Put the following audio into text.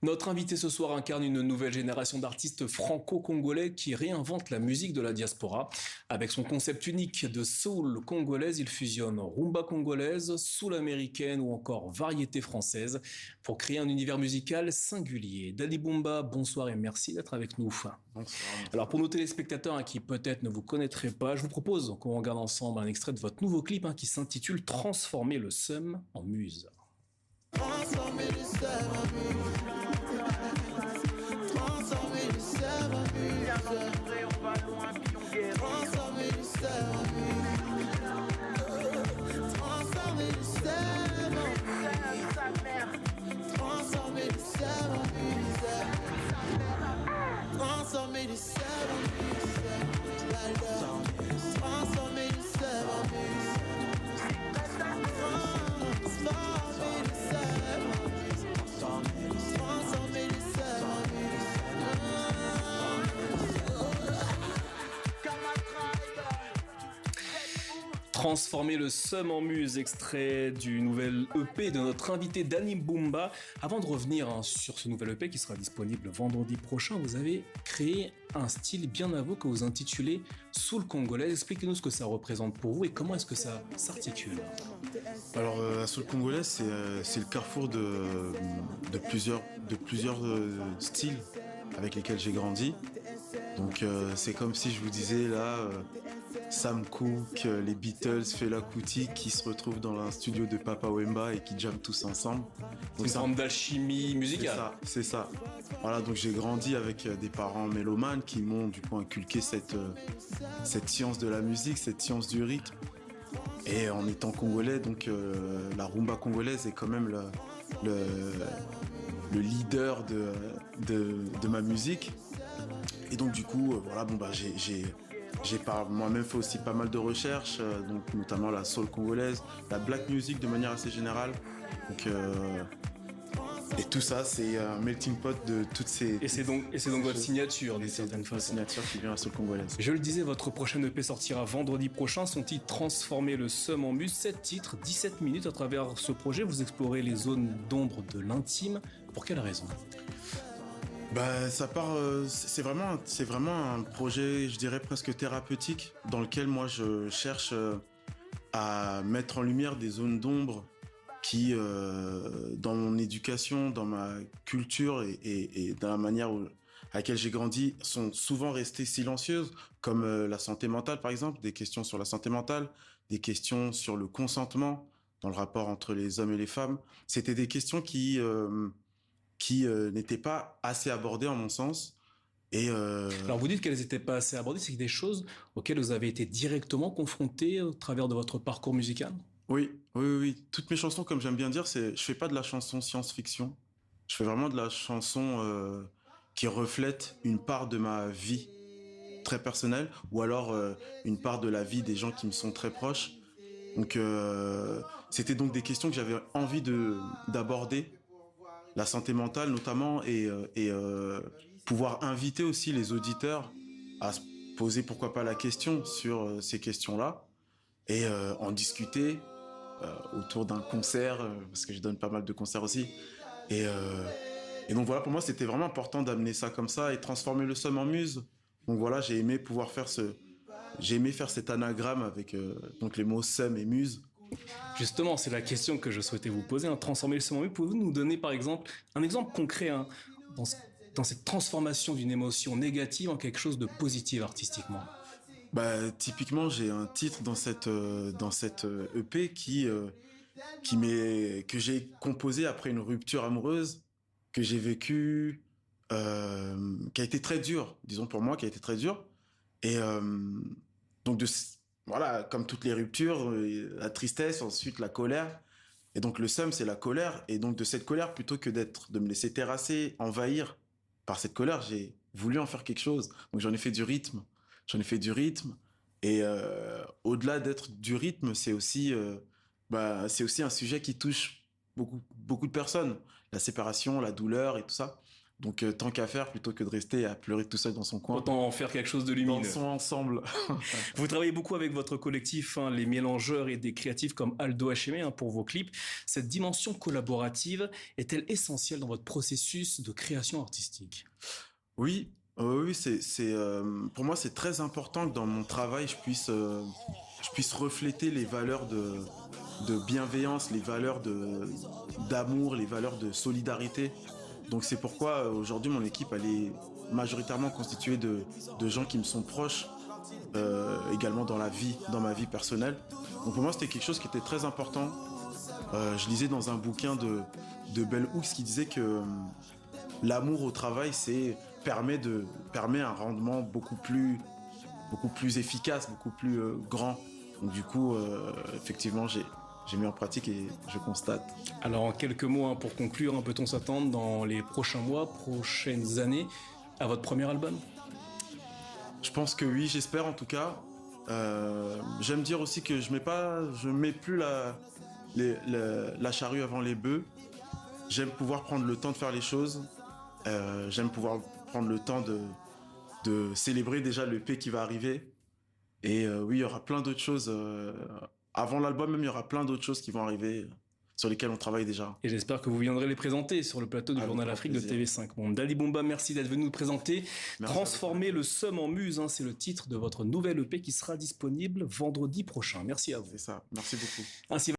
Notre invité ce soir incarne une nouvelle génération d'artistes franco-congolais qui réinventent la musique de la diaspora. Avec son concept unique de soul congolaise, il fusionne rumba congolaise, soul américaine ou encore variété française pour créer un univers musical singulier. Dali Bumba, bonsoir et merci d'être avec nous. Bonsoir. Alors pour nos téléspectateurs qui peut-être ne vous connaîtraient pas, je vous propose qu'on regarde ensemble un extrait de votre nouveau clip qui s'intitule Transformer le seum en muse. Transformer le seum en muse. Transformer le seum en muse. Transformer le seum en muse. Transformer le seum en muse. Transformer le seum en muse. Transformer le seum en muse. Transformer le seum en muse. Transformer le seum en muse, extrait du nouvel EP de notre invité Dali Bumba. Avant de revenir sur ce nouvel EP qui sera disponible vendredi prochain, vous avez créé un style bien à vous que vous intitulez Soul Congolaise. Expliquez-nous ce que ça représente pour vous et comment est-ce que ça s'articule. Alors, la soul congolaise, c'est le carrefour de plusieurs styles avec lesquels j'ai grandi. Donc, c'est comme si je vous disais là, Sam Cooke, les Beatles, Fela Kuti qui se retrouvent dans un studio de Papa Wemba et qui jamment tous ensemble. C'est une forme d'alchimie musicale. C'est ça. Voilà, donc j'ai grandi avec des parents mélomanes qui m'ont du coup inculqué cette science de la musique, cette science du rythme. Et en étant congolais, donc la rumba congolaise est quand même le leader de ma musique. Et donc du coup, j'ai moi-même fait aussi pas mal de recherches, donc notamment la soul congolaise, la black music de manière assez générale. Donc, et tout ça, c'est un melting pot de toutes ces... Et c'est donc votre signature, d'une certaine façon. Signature qui vient à la soul congolaise. Je le disais, votre prochain EP sortira vendredi prochain. Son titre Transformer le seum en muse. 7 titres, 17 minutes. À travers ce projet, vous explorez les zones d'ombre de l'intime. Pour quelle raison ? Ça part. C'est vraiment un projet, je dirais presque thérapeutique, dans lequel moi je cherche à mettre en lumière des zones d'ombre qui, dans mon éducation, dans ma culture et dans la manière à laquelle j'ai grandi, sont souvent restées silencieuses, comme la santé mentale par exemple, des questions sur la santé mentale, des questions sur le consentement dans le rapport entre les hommes et les femmes. C'était des questions qui n'étaient pas assez abordées en mon sens. Et Alors vous dites qu'elles n'étaient pas assez abordées, c'est des choses auxquelles vous avez été directement confronté au travers de votre parcours musical ? Oui. Toutes mes chansons, comme j'aime bien dire, je fais pas de la chanson science-fiction. Je fais vraiment de la chanson qui reflète une part de ma vie très personnelle, ou alors une part de la vie des gens qui me sont très proches. Donc c'était donc des questions que j'avais envie d'aborder. La santé mentale notamment, et pouvoir inviter aussi les auditeurs à se poser pourquoi pas la question sur ces questions-là et en discuter autour d'un concert, parce que je donne pas mal de concerts aussi. Et donc voilà, pour moi c'était vraiment important d'amener ça comme ça et transformer le seum en muse. Donc voilà, j'ai aimé faire cet anagramme avec donc les mots seum et muse. Justement, c'est la question que je souhaitais vous poser. Transformer le seum en muse, pouvez-vous nous donner par exemple un exemple concret dans cette transformation d'une émotion négative en quelque chose de positif artistiquement ? Typiquement, j'ai un titre dans cette EP que j'ai composé après une rupture amoureuse que j'ai vécue, qui a été très dure, disons pour moi, qui a été très dure. Et donc voilà, comme toutes les ruptures, la tristesse, ensuite la colère. Et donc le seum, c'est la colère. Et donc de cette colère, plutôt que de me laisser terrasser, envahir par cette colère, j'ai voulu en faire quelque chose. Donc j'en ai fait du rythme. Et au-delà d'être du rythme, c'est aussi un sujet qui touche beaucoup de personnes. La séparation, la douleur et tout ça. Donc tant qu'à faire, plutôt que de rester à pleurer tout seul dans son coin, Autant en faire quelque chose de lumineux. dansons ensemble. Vous travaillez beaucoup avec votre collectif, hein, les mélangeurs et des créatifs comme Aldo Hachemé, hein, pour vos clips. Cette dimension collaborative est-elle essentielle dans votre processus de création artistique? Oui, oui, pour moi c'est très important que dans mon travail je puisse refléter les valeurs de bienveillance, les valeurs d'amour, les valeurs de solidarité. Donc c'est pourquoi aujourd'hui mon équipe elle est majoritairement constituée de gens qui me sont proches, également dans ma vie personnelle. Donc pour moi c'était quelque chose qui était très important. Je lisais dans un bouquin de Bell Hooks qui disait que l'amour au travail permet un rendement beaucoup plus efficace, beaucoup plus grand. Donc du coup, effectivement, j'ai mis en pratique et je constate. Alors en quelques mots, hein, pour conclure, hein, peut-on s'attendre dans les prochains mois, prochaines années, à votre premier album? Je pense que oui, j'espère en tout cas. J'aime dire aussi que je mets plus la charrue avant les bœufs. J'aime pouvoir prendre le temps de faire les choses. J'aime pouvoir prendre le temps de célébrer déjà le P qui va arriver. Et oui, il y aura plein d'autres choses. Avant l'album même, il y aura plein d'autres choses qui vont arriver sur lesquelles on travaille déjà. Et j'espère que vous viendrez les présenter sur le plateau du Avec Journal grand Afrique de plaisir. TV5 Monde. Dali Bomba, merci d'être venu nous présenter. Merci Transformer le seum en muse, hein, c'est le titre de votre nouvelle EP qui sera disponible vendredi prochain. Merci à vous. C'est ça. Merci beaucoup. Ainsi